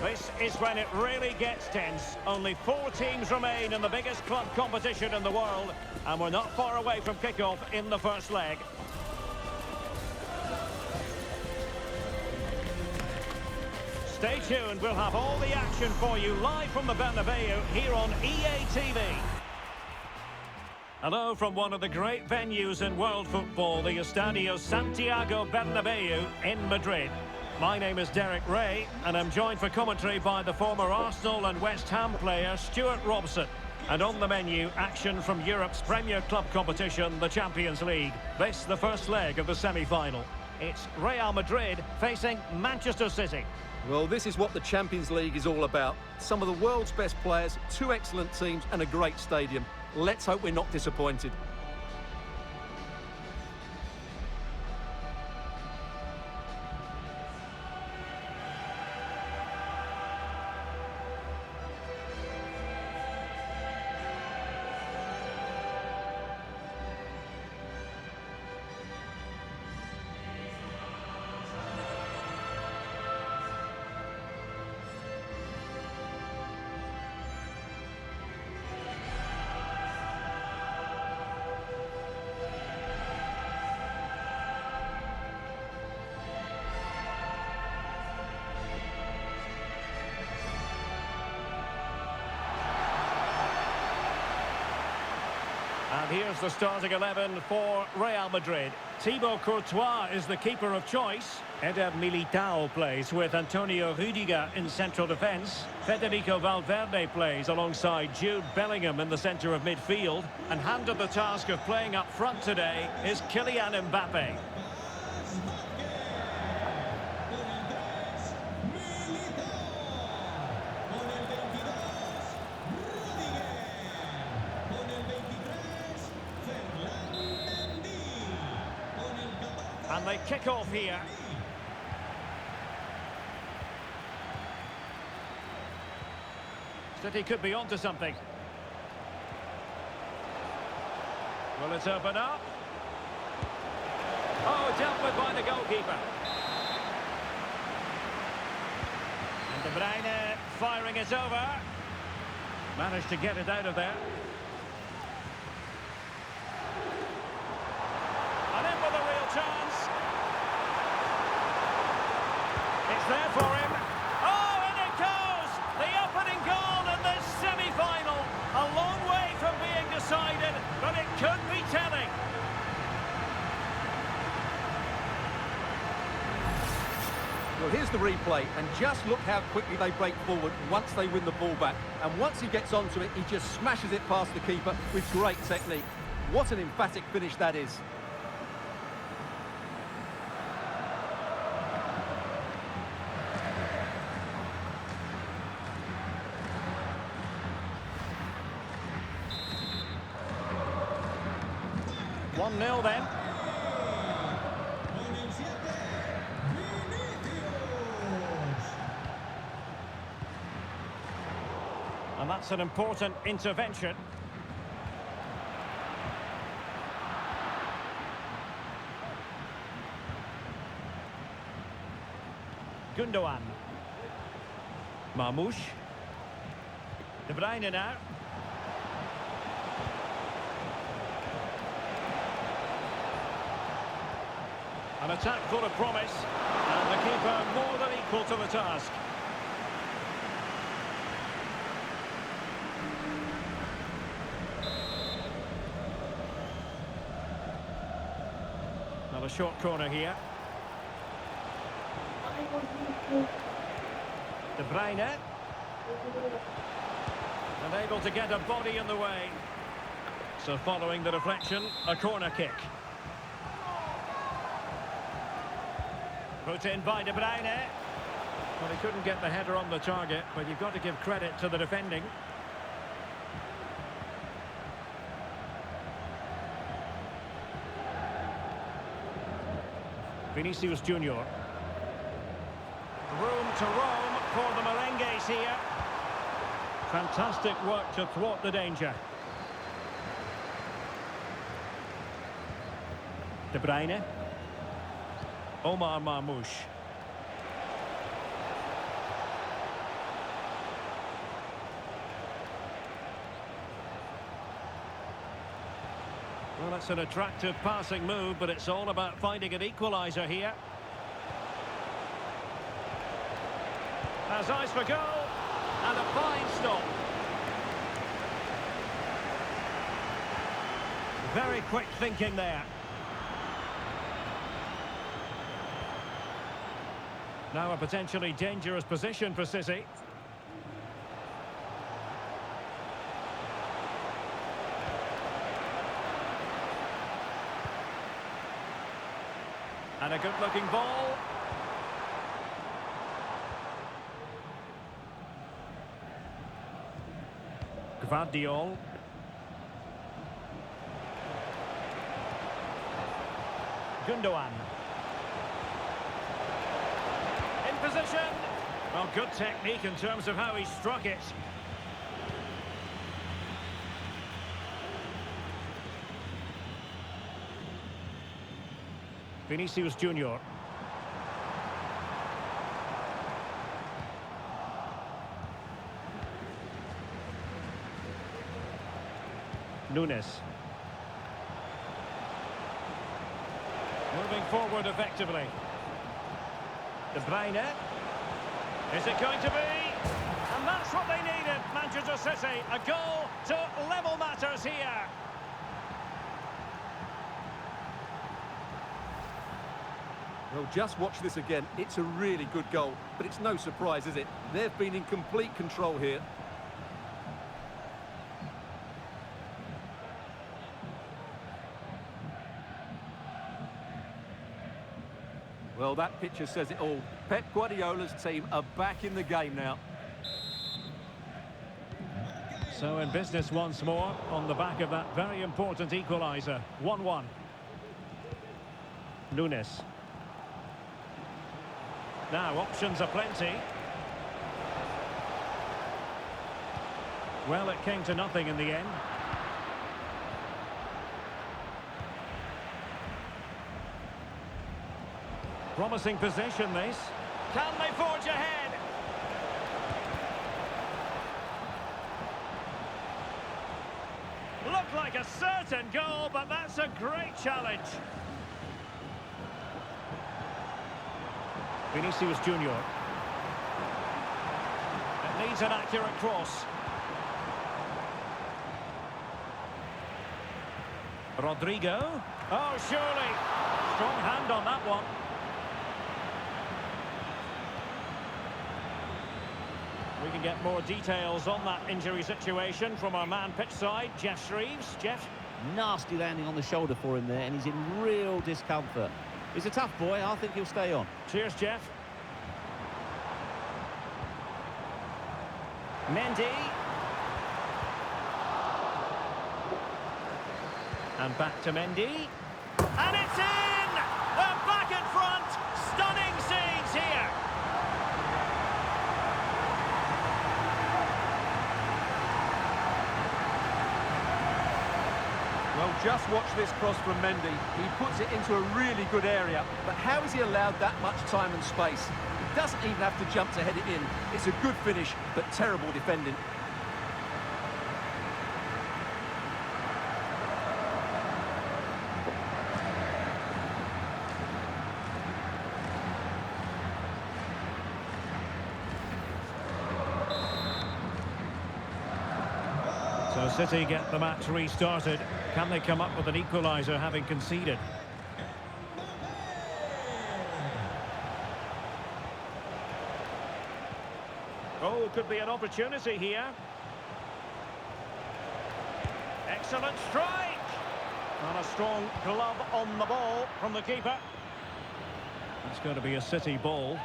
This is when it really gets tense. Only 4 teams remain in the biggest club competition in the world, and we're not far away from kickoff in the first leg. Stay tuned, we'll have all the action for you live from the Bernabeu here on EA TV. Hello from one of the great venues in world football, the Estadio Santiago Bernabeu in Madrid. My name is Derek Ray, and I'm joined for commentary by the former Arsenal and West Ham player Stuart Robson. And on the menu, action from Europe's premier club competition, the Champions League. This, the first leg of the semi-final. It's Real Madrid facing Manchester City. Well, this is what the Champions League is all about. Some of the world's best players, 2 excellent teams and a great stadium. Let's hope we're not disappointed. And here's the starting 11 for Real Madrid. Thibaut Courtois is the keeper of choice. Eder Militao plays with Antonio Rüdiger in central defence. Federico Valverde plays alongside Jude Bellingham in the centre of midfield. And handed the task of playing up front today is Kylian Mbappe. And they kick off here. City could be onto something. Will it open up? Oh, dealt with by the goalkeeper. And De Bruyne firing it over. Managed to get it out of there. And in with a real chance. It's there for him. Oh, and it goes! The opening goal in this semi-final. A long way from being decided, but it could be telling. Well, here's the replay, and just look how quickly they break forward once they win the ball back. And once he gets onto it, he just smashes it past the keeper with great technique. What an emphatic finish that is. One 1-0 then. And that's an important intervention. Gundogan. Marmoush. De Bruyne now. An attack full of promise, and the keeper more than equal to the task. Now a short corner here. De Bruyne. And able to get a body in the way. So following the deflection, a corner kick. Put in by De Bruyne. Well, he couldn't get the header on the target, but you've got to give credit to the defending. Vinicius Junior. Room to roam for the Merengues here. Fantastic work to thwart the danger. De Bruyne. Omar Marmoush. Well, that's an attractive passing move, but it's all about finding an equaliser here. Has eyes for goal, and a fine stop. Very quick thinking there. Now a potentially dangerous position for City. And a good-looking ball. Gvardiol. Gundogan. In position. Well, good technique in terms of how he struck it. Vinicius Junior. Nunes. Moving forward effectively. De Bruyne. Is it going to be? And that's what they needed, Manchester City. A goal to level matters here. Well, just watch this again. It's a really good goal, but it's no surprise, is it? They've been in complete control here. Well, that picture says it all. Pep Guardiola's team are back in the game now. So in business once more on the back of that very important equaliser. 1-1. Nunes. Now, options are plenty. Well, it came to nothing in the end. Promising possession, this. Can they forge ahead? Looked like a certain goal, but that's a great challenge. Vinicius Junior. It needs an accurate cross. Rodrigo. Oh, surely. Strong hand on that one. We can get more details on that injury situation from our man pitch side, Jeff Shreves. Jeff? Nasty landing on the shoulder for him there, and he's in real discomfort. He's a tough boy. I think he'll stay on. Cheers, Jeff. Mendy. And back to Mendy. And it's in! They're back in front! Stunning scenes here! Well, just watch this cross from Mendy. He puts it into a really good area, but how has he allowed that much time and space? He doesn't even have to jump to head it in. It's a good finish, but terrible defending. So City get the match restarted. Can they come up with an equaliser having conceded? Oh, could be an opportunity here. Excellent strike! And a strong glove on the ball from the keeper. It's going to be a City ball.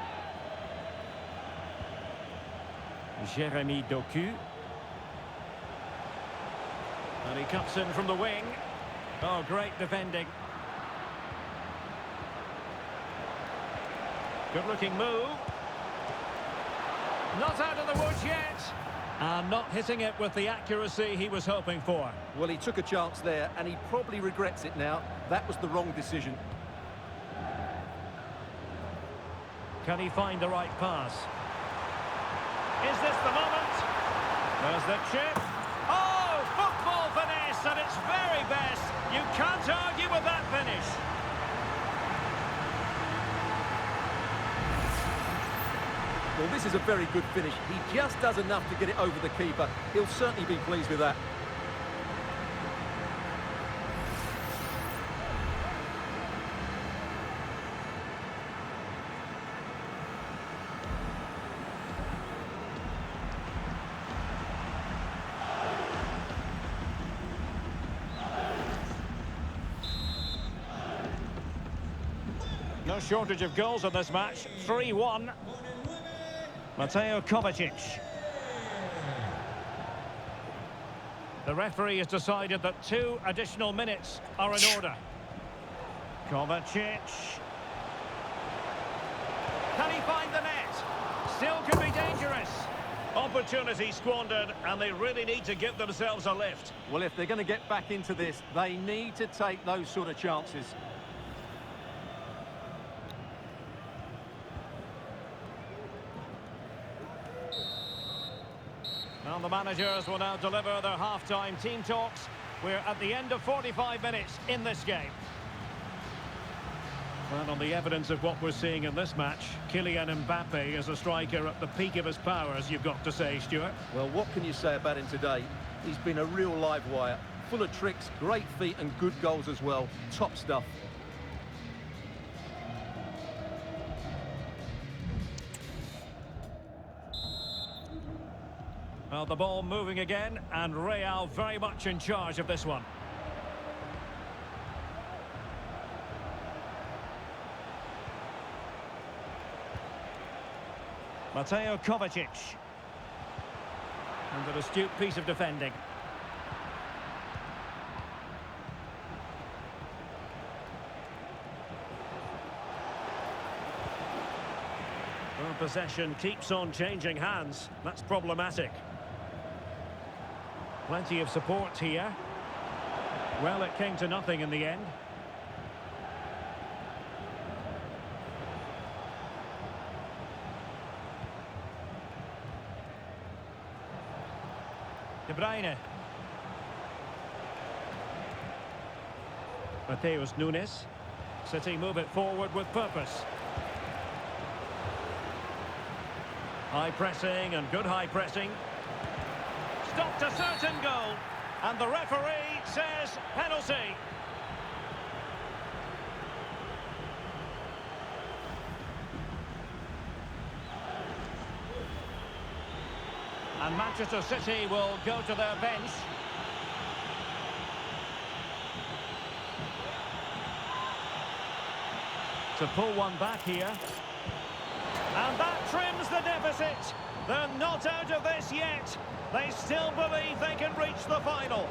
Jérémy Doku. And he cuts in from the wing. Oh, great defending. Good-looking move. Not out of the woods yet. And not hitting it with the accuracy he was hoping for. Well, he took a chance there, and he probably regrets it now. That was the wrong decision. Can he find the right pass? Is this the moment? There's the chip. Oh, football finesse at its very best. You can't argue with that finish. Well, this is a very good finish. He just does enough to get it over the keeper. He'll certainly be pleased with that. No shortage of goals in this match. 3-1. Mateo Kovacic. The referee has decided that 2 additional minutes are in order. Kovacic. Can he find the net? Still could be dangerous. Opportunity squandered, and they really need to give themselves a lift. Well, if they're going to get back into this, they need to take those sort of chances. Well, the managers will now deliver their half-time team talks. We're at the end of 45 minutes in this game. Well, on the evidence of what we're seeing in this match, Kylian Mbappe is a striker at the peak of his powers, you've got to say, Stuart. Well, what can you say about him today? He's been a real live wire, full of tricks, great feet and good goals as well. Top stuff. Well, the ball moving again, and Real very much in charge of this one. Mateo Kovacic. And an astute piece of defending. Well, possession keeps on changing hands. That's problematic. Plenty of support here. Well, it came to nothing in the end. De Bruyne. Mateus Nunes. City move it forward with purpose. High pressing and good high pressing. Stopped a certain goal, and the referee says penalty. And Manchester City will go to their bench. To pull one back here. And that trims the deficit. They're not out of this yet. They still believe they can reach the final.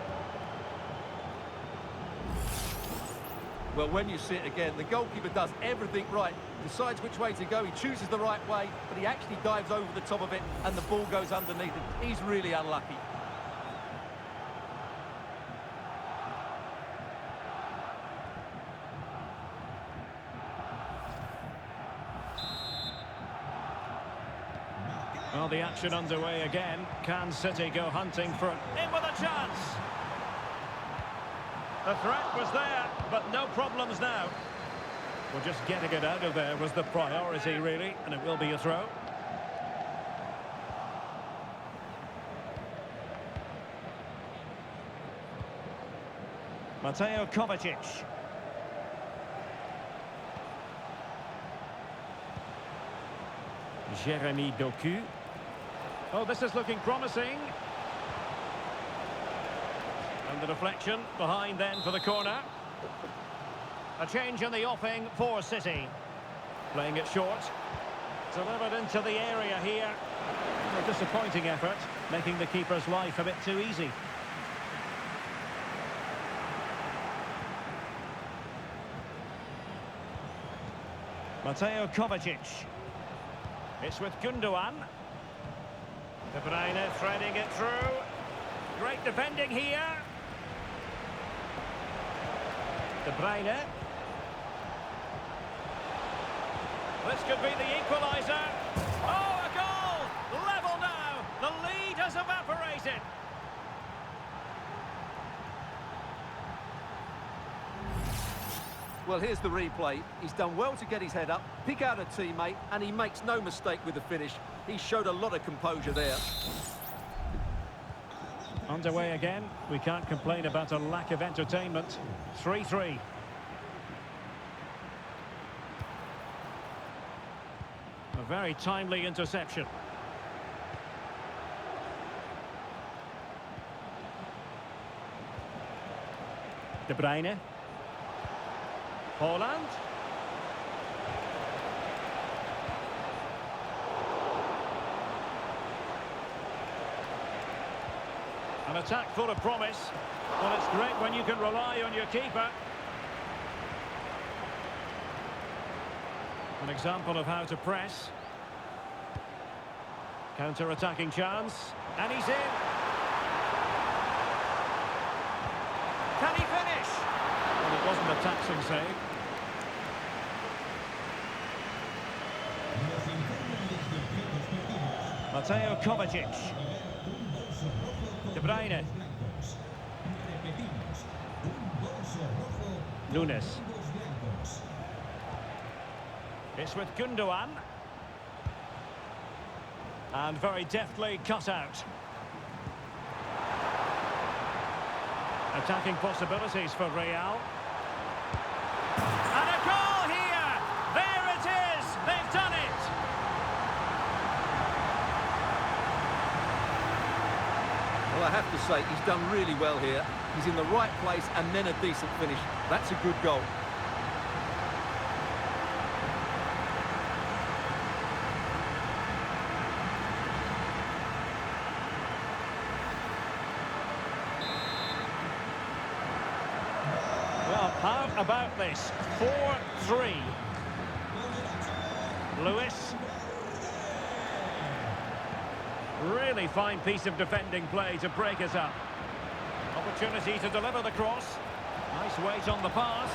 Well, when you see it again, the goalkeeper does everything right. Decides which way to go, he chooses the right way, but he actually dives over the top of it and the ball goes underneath him. He's really unlucky. Well, the action underway again. Can City go hunting for it? In with a chance! The threat was there, but no problems now. Well, just getting it out of there was the priority, really, and it will be a throw. Mateo Kovacic. Jeremy Doku. Oh, this is looking promising. And the deflection behind then for the corner. A change in the offing for City. Playing it short. Delivered into the area here. A disappointing effort, making the keeper's life a bit too easy. Mateo Kovacic. It's with Gundogan. De Bruyne threading it through. Great defending here. De Bruyne. This could be the equaliser. Oh, a goal! Level now. The lead has evaporated. Well, here's the replay. He's done well to get his head up, pick out a teammate, and he makes no mistake with the finish. He showed a lot of composure there. Underway again. We can't complain about a lack of entertainment. 3-3. A very timely interception. De Bruyne. Haaland. An attack full of promise. Well, it's great when you can rely on your keeper. An example of how to press. Counter-attacking chance. And he's in. Can he finish? Well, it wasn't a taxing save. Mateo Kovacic. De Bruyne. Nunes. It's with Gundogan. And very deftly cut out. Attacking possibilities for Real. And a goal here! There it is! They've done it! Well, I have to say, he's done really well here. He's in the right place and then a decent finish. That's a good goal. Well, how about this? 4-3. Lewis. Really fine piece of defending play to break us up. Opportunity to deliver the cross. Nice weight on the pass.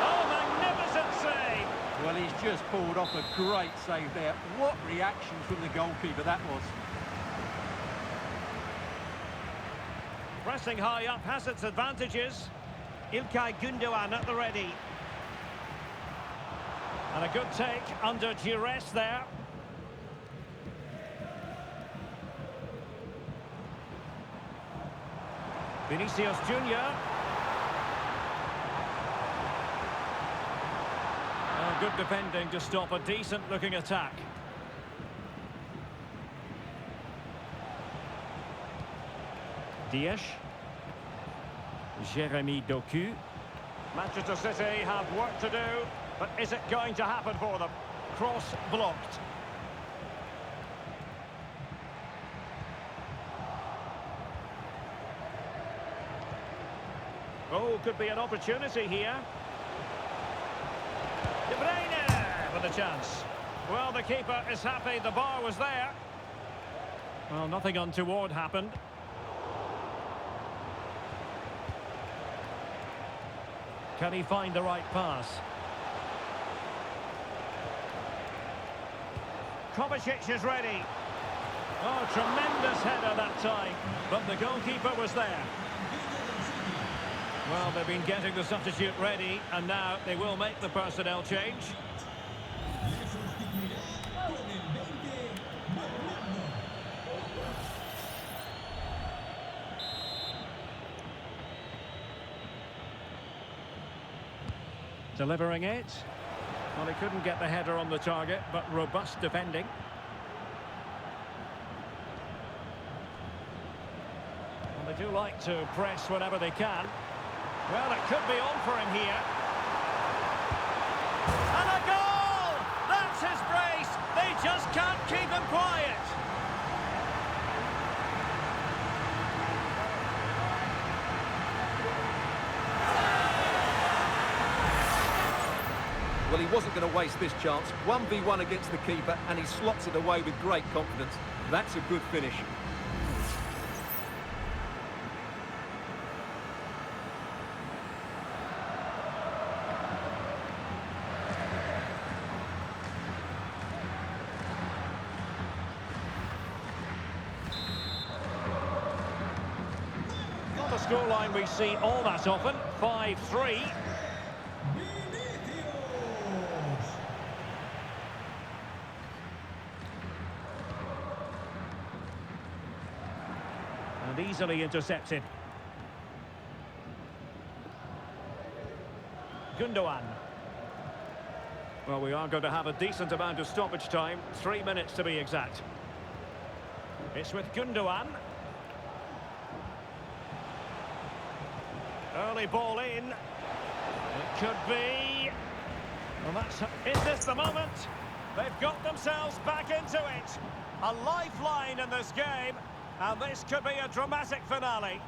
Oh, magnificent save! Well, he's just pulled off a great save there. What reaction from the goalkeeper that was. Pressing high up has its advantages. İlkay Gündoğan at the ready. And a good take under duress there. Vinicius Junior. Oh, good defending to stop a decent-looking attack. Dias. Jeremy Doku. Manchester City have work to do, but is it going to happen for them? Cross blocked. Oh, could be an opportunity here. De Bruyne with a chance. Well, the keeper is happy the bar was there. Well, nothing untoward happened. Can he find the right pass? Kovacic is ready. Oh, tremendous header that time, but the goalkeeper was there. Well, they've been getting the substitute ready, and now they will make the personnel change. Delivering it. Well, he couldn't get the header on the target, but robust defending. Well, they do like to press whenever they can. Well, it could be on for him here. And a goal! That's his brace! They just can't keep him quiet! Well, he wasn't going to waste this chance. 1v1 against the keeper, and he slots it away with great confidence. That's a good finish. Not a scoreline we see all that often. 5-3. And easily intercepted. Gundogan. Well, we are going to have a decent amount of stoppage time. 3 minutes to be exact. It's with Gundogan. Early ball in. It could be. Well, is this the moment? They've got themselves back into it. A lifeline in this game. And this could be a dramatic finale.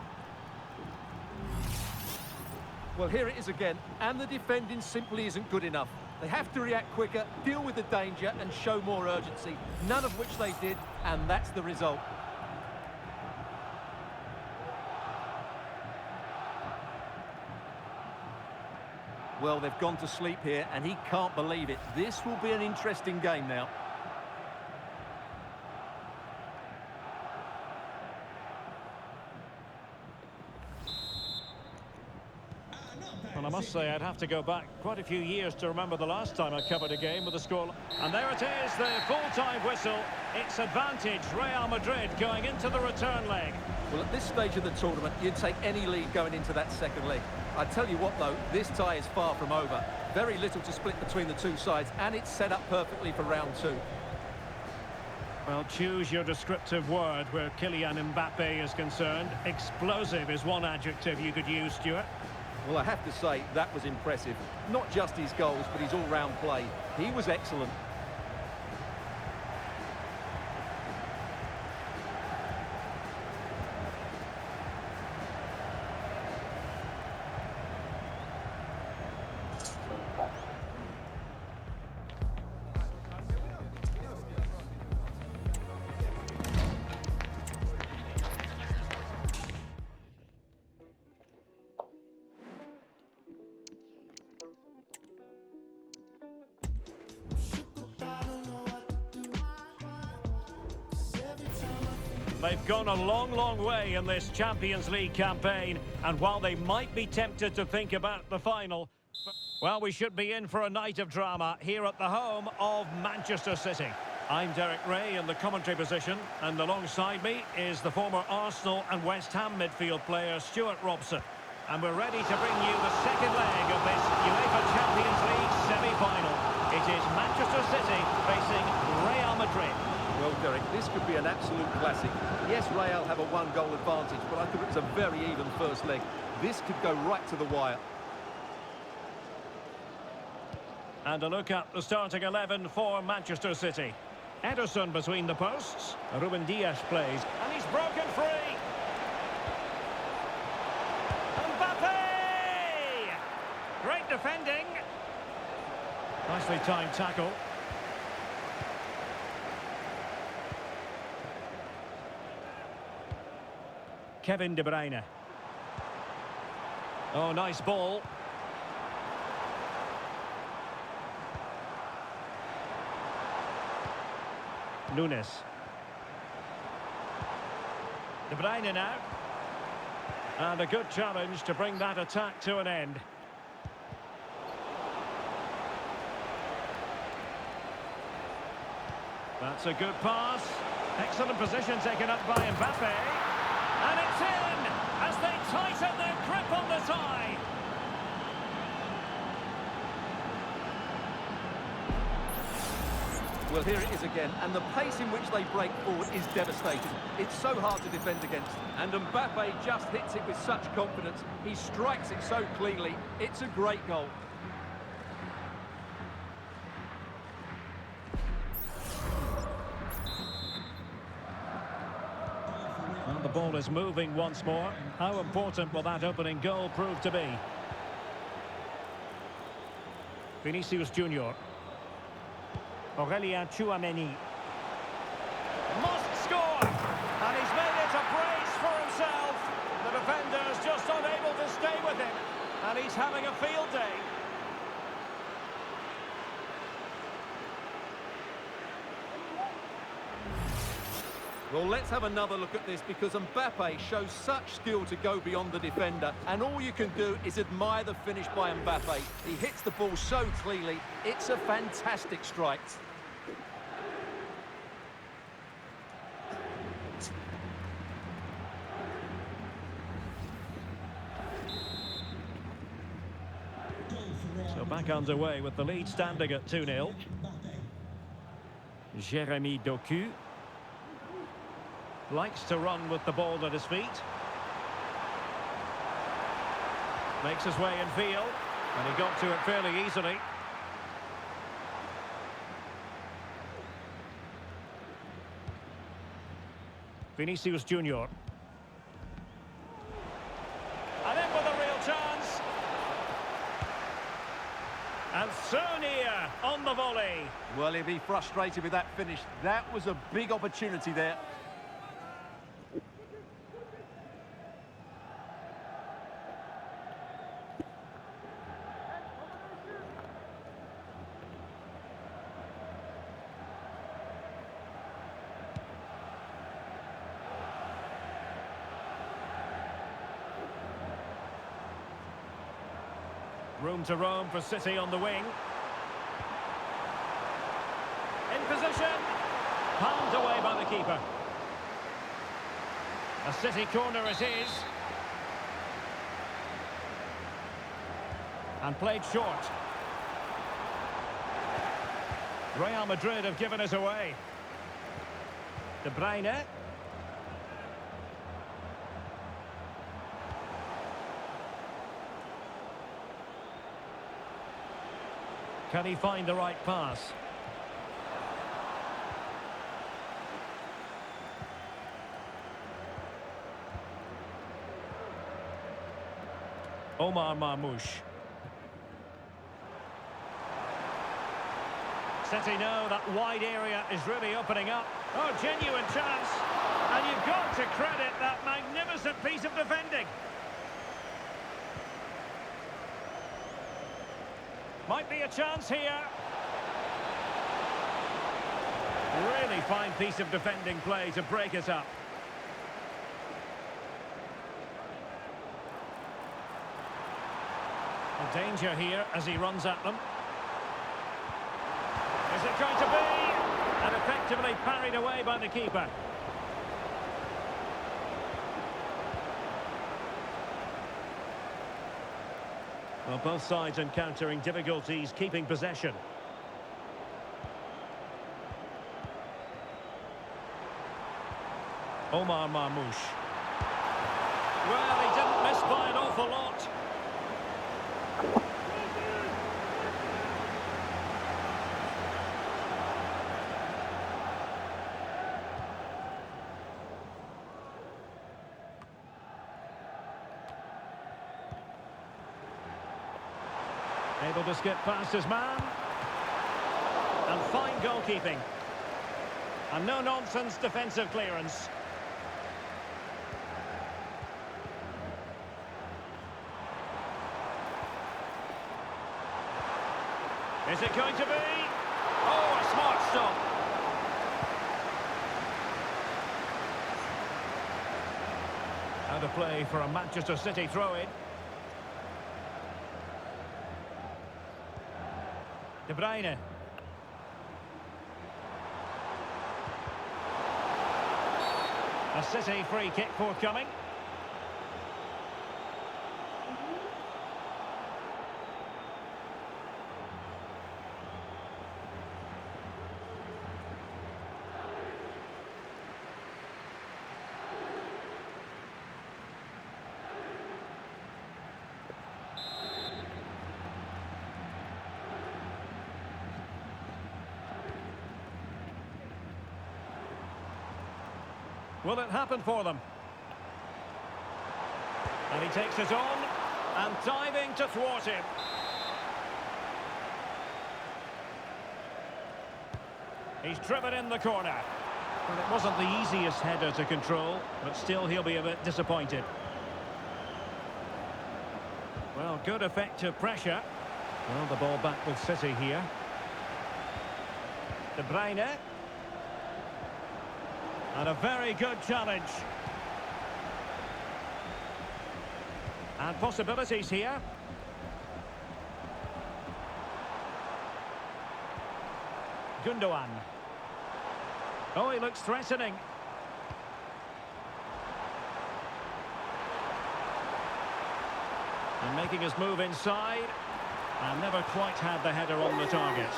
Well, here it is again, and the defending simply isn't good enough. They have to react quicker, deal with the danger, and show more urgency. None of which they did, and that's the result. Well, they've gone to sleep here, and he can't believe it. This will be an interesting game now. Well, I must say I'd have to go back quite a few years to remember the last time I covered a game with a score. And there it is, the full-time whistle. It's advantage, Real Madrid going into the return leg. Well, at this stage of the tournament, you'd take any lead going into that second leg. I tell you what, though, this tie is far from over. Very little to split between the two sides, and it's set up perfectly for round two. Well, choose your descriptive word where Kylian Mbappe is concerned. Explosive is one adjective you could use, Stuart. Well, I have to say, that was impressive. Not just his goals, but his all-round play. He was excellent. They've gone a long, long way in this Champions League campaign, and while they might be tempted to think about the final, well, we should be in for a night of drama here at the home of Manchester City. I'm Derek Ray in the commentary position, and alongside me is the former Arsenal and West Ham midfield player Stuart Robson. And we're ready to bring you the second leg of this UEFA Champions League semi-final. It is Manchester City facing Real Madrid. Well, Derek, this could be an absolute classic. Yes, Real have a one-goal advantage, but I thought it was a very even first leg. This could go right to the wire. And a look at the starting 11 for Manchester City. Ederson between the posts. Ruben Dias plays, and he's broken free. Mbappe! Great defending. Nicely timed tackle. Kevin De Bruyne. Oh, nice ball. Nunes. De Bruyne now. And a good challenge to bring that attack to an end. That's a good pass. Excellent position taken up by Mbappe. And it's in as they tighten their grip on the tie. Well, here it is again, and the pace in which they break forward is devastating. It's so hard to defend against. And Mbappe just hits it with such confidence. He strikes it so cleanly. It's a great goal. Well, the ball is moving once more. How important will that opening goal prove to be? Vinicius Junior. Aurelien Tchouameni. Must score! And he's made it a brace for himself. The defender's just unable to stay with him. And he's having a field day. Well, let's have another look at this because Mbappe shows such skill to go beyond the defender, and all you can do is admire the finish by Mbappe. He hits the ball so cleanly. It's a fantastic strike. So back underway with the lead standing at 2-0. Jeremy Doku likes to run with the ball at his feet. Makes his way in field, and he got to it fairly easily. Vinicius Junior. And in with a real chance. And Sonia on the volley. Well, he'll be frustrated with that finish. That was a big opportunity there. Room to roam for City on the wing. In position. Palmed away by the keeper. A City corner it is. And played short. Real Madrid have given us away. De Bruyne. Can he find the right pass? Omar Marmoush. City know that wide area is really opening up. Oh, genuine chance. And you've got to credit that magnificent piece of defending. Might be a chance here. Really fine piece of defending play to break it up. A danger here as he runs at them. Is it going to be? And effectively parried away by the keeper. Well, both sides encountering difficulties keeping possession. Omar Marmoush. Well, he didn't miss by an awful lot. Able to skip past his man. And fine goalkeeping. And no-nonsense defensive clearance. Is it going to be? Oh, a smart stop. Out of play for a Manchester City throw-in. De Bruyne. A City free kick forthcoming. Will it happen for them? And he takes it on, and diving to thwart him. He's driven in the corner. Well, it wasn't the easiest header to control, but still he'll be a bit disappointed. Well, good effective pressure. Well, the ball back with City here. De Bruyne. And a very good challenge. And possibilities here. Gundogan. Oh, he looks threatening. And making his move inside. And never quite had the header on the target.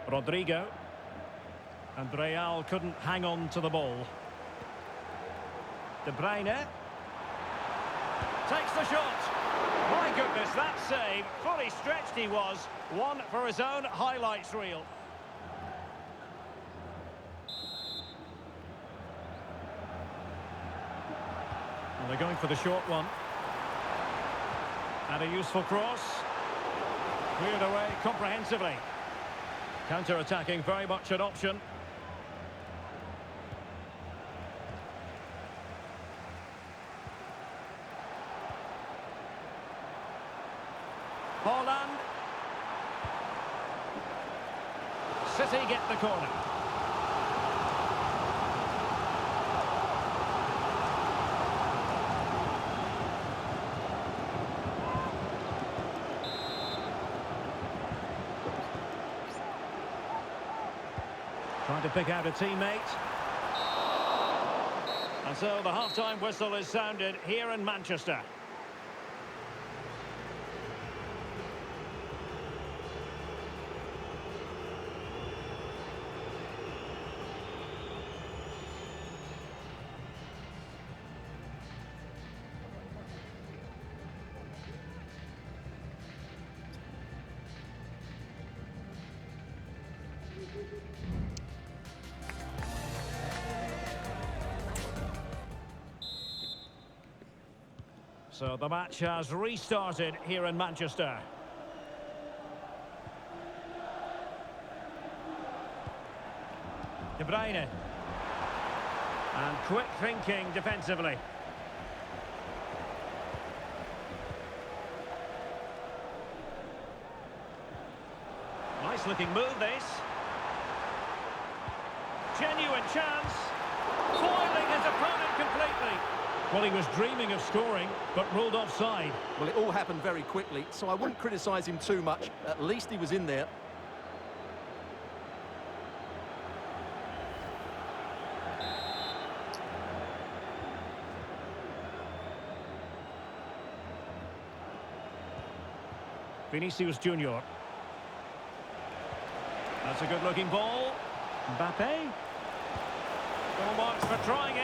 Rodrigo. And Real couldn't hang on to the ball. De Bruyne. Takes the shot. My goodness, that save. Fully stretched he was. One for his own highlights reel. Well, they're going for the short one. And a useful cross. Cleared away comprehensively. Counter-attacking, very much an option. Haaland. City get the corner. Trying to pick out a teammate. And so the half-time whistle is sounded here in Manchester. So the match has restarted here in Manchester. De Bruyne. And quick thinking defensively. Nice looking move this. Genuine chance. Foiling his opponent completely. Well, he was dreaming of scoring, but ruled offside. Well, it all happened very quickly, so I wouldn't criticise him too much. At least he was in there. Vinicius Junior. That's a good-looking ball. Mbappe. Full marks for trying it.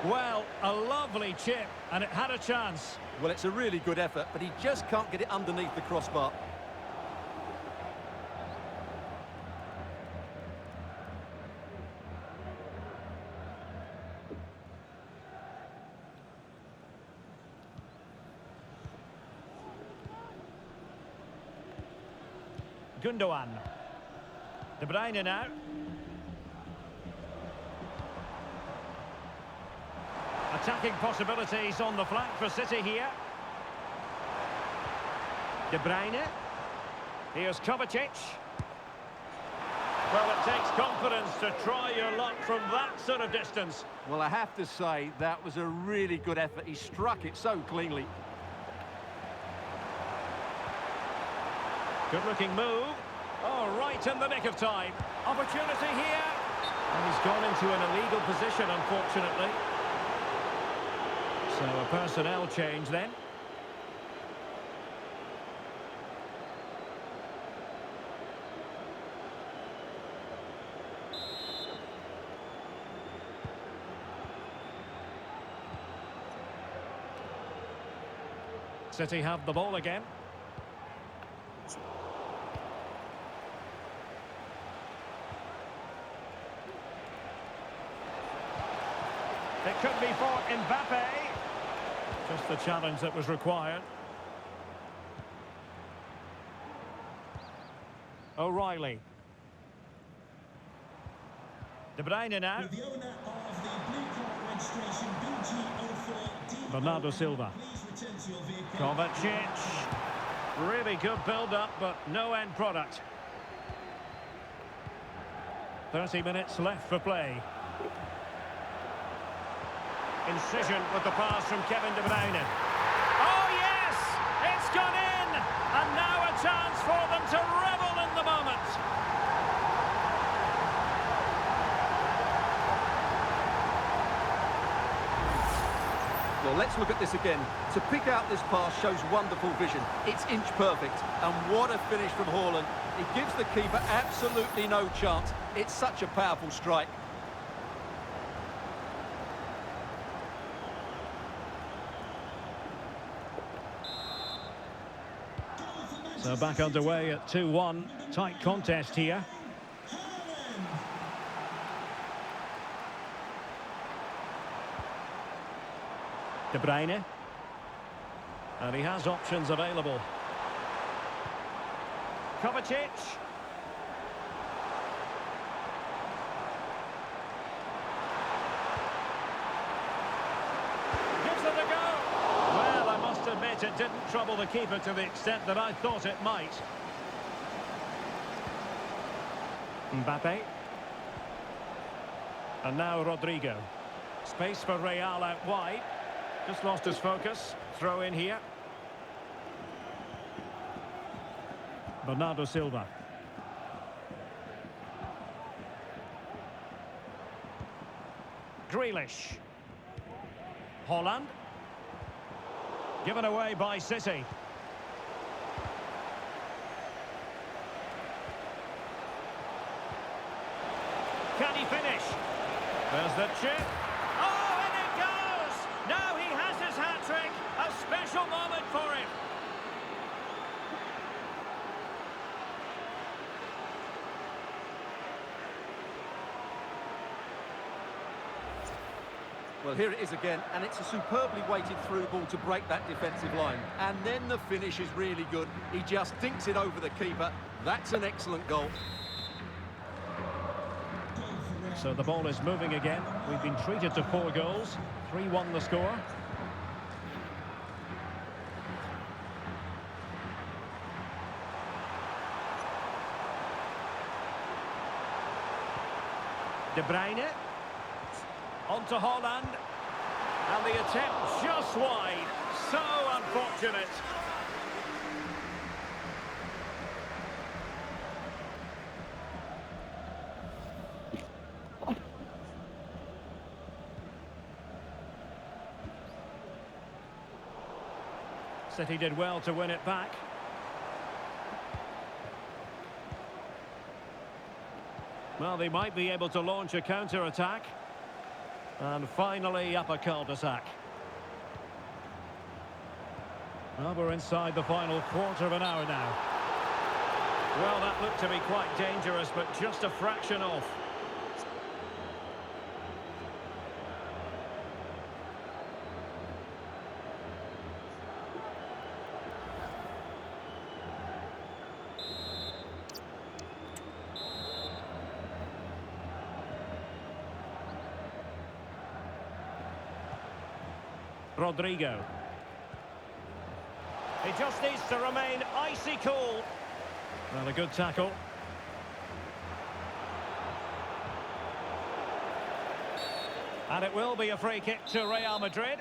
Well, a lovely chip, and it had a chance. Well, it's a really good effort, but he just can't get it underneath the crossbar. Gundogan. De Bruyne now. Attacking possibilities on the flank for City here. De Bruyne. Here's Kovacic. Well, it takes confidence to try your luck from that sort of distance. Well, I have to say, that was a really good effort. He struck it so cleanly. Good-looking move. Oh, right in the nick of time. Opportunity here. And he's gone into an illegal position, unfortunately. So a personnel change then. City have the ball again. It could be for Mbappe. Just the challenge that was required. O'Reilly. De Bruyne now. With the owner of the blue card registration BG04D. Bernardo Silva. Please return to your vehicle. Kovacic. Really good build-up, but no end product. 30 minutes left for play. Incision with the pass from Kevin De Bruyne. Oh, yes! It's It's gone in! And now a chance for them to revel in the moment. Well, let's look at this again. To pick out this pass shows wonderful vision. It's inch perfect. And what a finish from Haaland. He gives the keeper absolutely no chance. It's such a powerful strike. So back underway at 2-1. Tight contest here. De Bruyne. And he has options available. Kovacic. Gives it a go. Well, I must admit it didn't trouble the keeper to the extent that I thought it might. Mbappe. And now Rodrigo. Space for Real out wide. Just lost his focus. Throw in here. Bernardo Silva. Grealish. Haaland. Given away by City. Can he finish? There's the chip. Oh, and it goes! Now he has his hat-trick. A special moment for him. Well, here it is again, and it's a superbly weighted through ball to break that defensive line. And then the finish is really good. He just dinks it over the keeper. That's an excellent goal. So the ball is moving again. We've been treated to 4 goals. 3-1 the score. De Bruyne. On to Haaland. And the attempt just wide. So unfortunate. City did well to win it back. Well, they might be able to launch a counter-attack. And finally up a cul-de-sac. Well, we're inside the final quarter of an hour now. Well, that looked to be quite dangerous, but just a fraction off. Rodrigo. He just needs to remain icy cool. Well, a good tackle. And it will be a free kick to Real Madrid.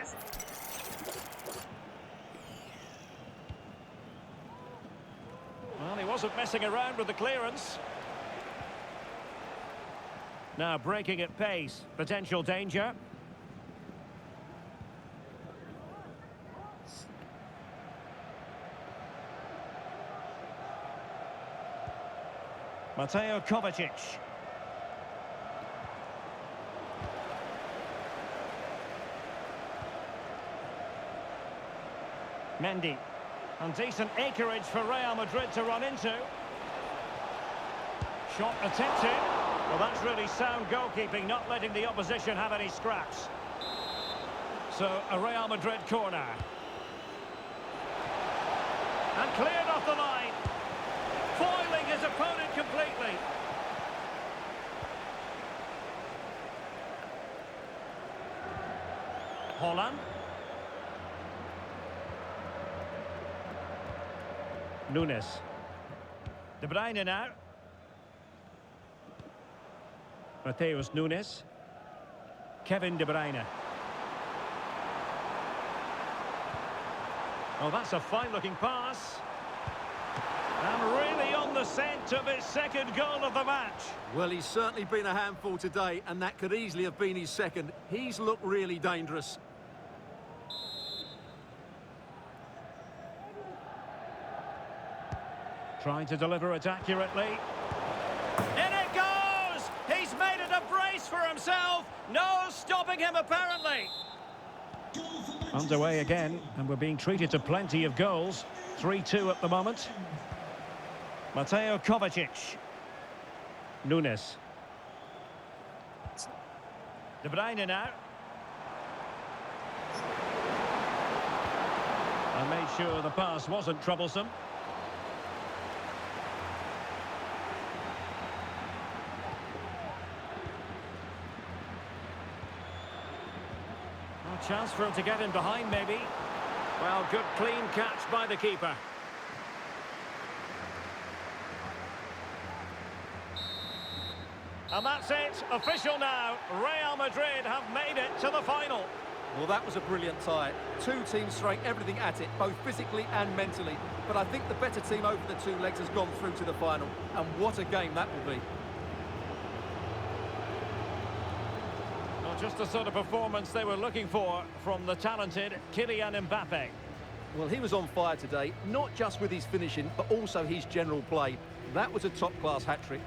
Well, he wasn't messing around with the clearance. Now breaking at pace. Potential danger. Mateo Kovacic. Mendy. And decent acreage for Real Madrid to run into. Shot attempted. Well, that's really sound goalkeeping, not letting the opposition have any scraps. So, a Real Madrid corner. And cleared off the line. Foiling his opponent completely. Haaland. Nunes. De Bruyne now. Mateus Nunes. Kevin De Bruyne. Oh, that's a fine-looking pass. And really on the scent of his second goal of the match. Well, he's certainly been a handful today, and that could easily have been his second. He's looked really dangerous. Trying to deliver it accurately. In it goes! He's made it a brace for himself. No stopping him, apparently. Underway again, and we're being treated to plenty of goals. 3-2 at the moment. Mateo Kovacic. Nunes. De Bruyne now. And made sure the pass wasn't troublesome. A chance for him to get in behind, maybe. Well, good clean catch by the keeper. And that's it, official now. Real Madrid have made it to the final. Well, that was a brilliant tie. Two teams throwing everything at it, both physically and mentally. But I think the better team over the two legs has gone through to the final. And what a game that will be. Well, just the sort of performance they were looking for from the talented Kylian Mbappe. Well, he was on fire today, not just with his finishing, but also his general play. That was a top-class hat-trick.